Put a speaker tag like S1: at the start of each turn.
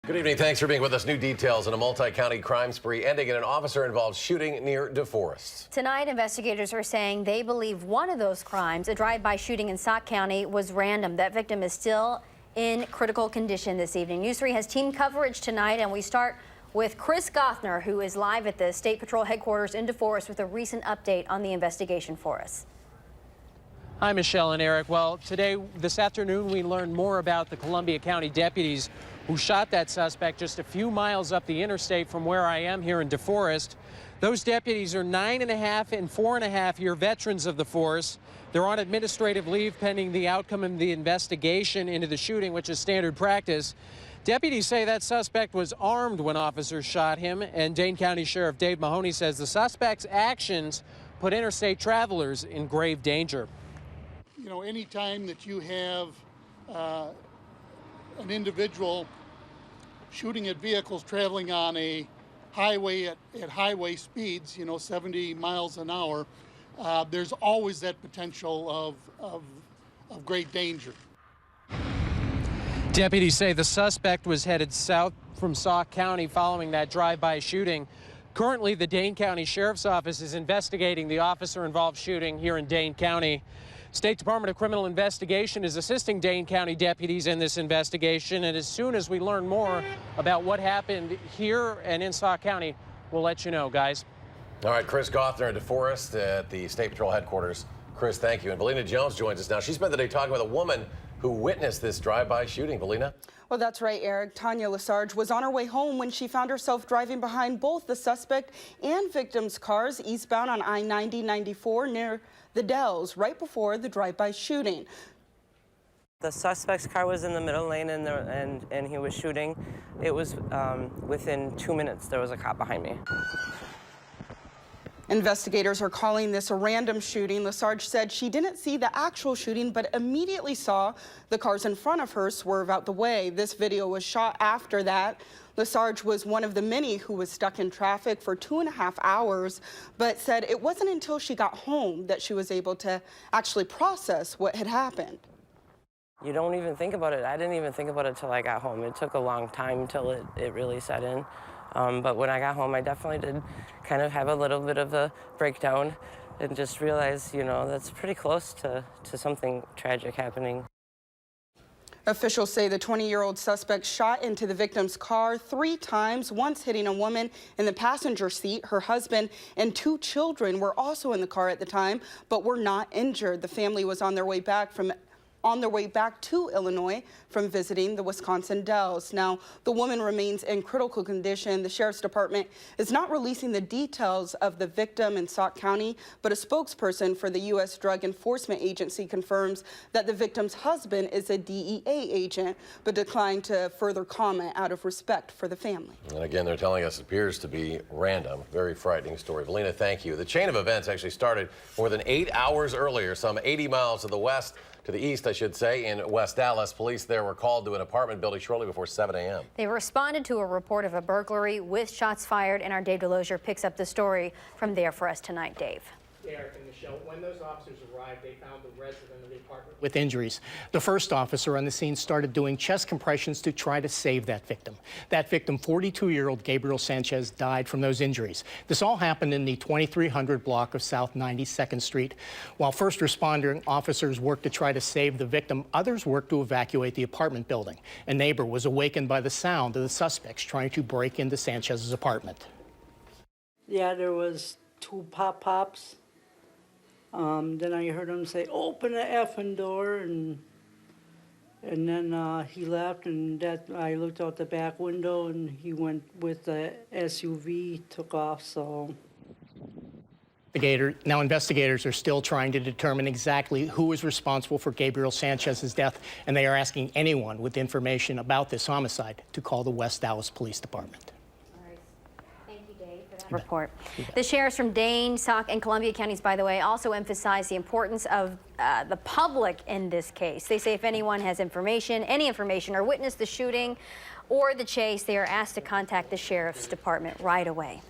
S1: Good evening. Thanks for being with us. New details in a multi-county crime spree ending in an officer-involved shooting near DeForest.
S2: Tonight, investigators are saying they believe one of those crimes, a drive-by shooting in Sauk County, was random. That victim is still in critical condition this evening. News 3 has team coverage tonight, and we start with Chris Gothner, who is live at the State Patrol headquarters in DeForest with a recent update on the investigation for us.
S3: Hi, Michelle and Eric. Well, this afternoon, we learned more about the Columbia County deputies who shot that suspect just a few miles up the interstate from where I am here in DeForest. Those deputies are 9.5 and 4.5-year veterans of the force. They're on administrative leave pending the outcome of the investigation into the shooting, which is standard practice. Deputies say that suspect was armed when officers shot him, and Dane County Sheriff Dave Mahoney says the suspect's actions put interstate travelers in grave danger.
S4: You know, anytime that you have an individual shooting at vehicles traveling on a highway at highway speeds, 70 miles an hour, there's always that potential of great danger.
S3: Deputies say the suspect was headed south from Sauk County following that drive-by shooting. Currently, the Dane County Sheriff's Office is investigating the officer-involved shooting here in Dane County. State Department of Criminal Investigation is assisting Dane County deputies in this investigation, and as soon as we learn more about what happened here and in Sauk County, we'll let you know, guys.
S1: All right, Chris Gothner at DeForest at the State Patrol headquarters. Chris, thank you. And Valina Jones joins us now. She spent the day talking with a woman who witnessed this drive-by shooting. Valina?
S5: Well, that's right, Eric. Tanya Lesarge was on her way home when she found herself driving behind both the suspect and victim's cars eastbound on I-90-94 near the Dells right before the drive-by shooting.
S6: The suspect's car was in the middle lane and he was shooting. It was within 2 minutes there was a cop behind me.
S5: Investigators are calling this a random shooting. Lesarge said she didn't see the actual shooting, but immediately saw the cars in front of her swerve out the way. This video was shot after that. Lesarge was one of the many who was stuck in traffic for 2.5 hours, but said it wasn't until she got home that she was able to actually process what had happened.
S6: You don't even think about it. I didn't even think about it till I got home. It took a long time till it really set in. But when I got home, I definitely did kind of have a little bit of a breakdown and just realized, that's pretty close to something tragic happening.
S5: Officials say the 20-year-old suspect shot into the victim's car 3 times, once hitting a woman in the passenger seat. Her husband and 2 children were also in the car at the time, but were not injured. The family was on their way back to Illinois from visiting the Wisconsin Dells. Now, the woman remains in critical condition. The Sheriff's Department is not releasing the details of the victim in Sauk County, but a spokesperson for the U.S. Drug Enforcement Agency confirms that the victim's husband is a DEA agent, but declined to further comment out of respect for the family.
S1: And again, they're telling us it appears to be random. Very frightening story. Valina, thank you. The chain of events actually started more than 8 hours earlier, some 80 miles to the east, I should say, in West Dallas. Police there were called to an apartment building shortly before 7 a.m.
S2: They responded to a report of a burglary with shots fired, and our Dave DeLozier picks up the story from there for us tonight. Dave.
S7: Eric and Michelle, when those officers arrived, they found the resident of the apartment with injuries. The first officer on the scene started doing chest compressions to try to save that victim. That victim, 42-year-old Gabriel Sanchez, died from those injuries. This all happened in the 2300 block of South 92nd Street. While first responding officers worked to try to save the victim, others worked to evacuate the apartment building. A neighbor was awakened by the sound of the suspects trying to break into Sanchez's apartment.
S8: Yeah, there was 2 pops. Then I heard him say, "Open the effing door," and then he left, and I looked out the back window, and he went with the SUV, took off, so.
S7: Now investigators are still trying to determine exactly who is responsible for Gabriel Sanchez's death, and they are asking anyone with information about this homicide to call the West Dallas Police Department.
S2: Report. The sheriffs from Dane, Sauk, and Columbia counties, by the way, also emphasize the importance of the public in this case. They say if anyone has any information, or witnessed the shooting or the chase, they are asked to contact the sheriff's department right away.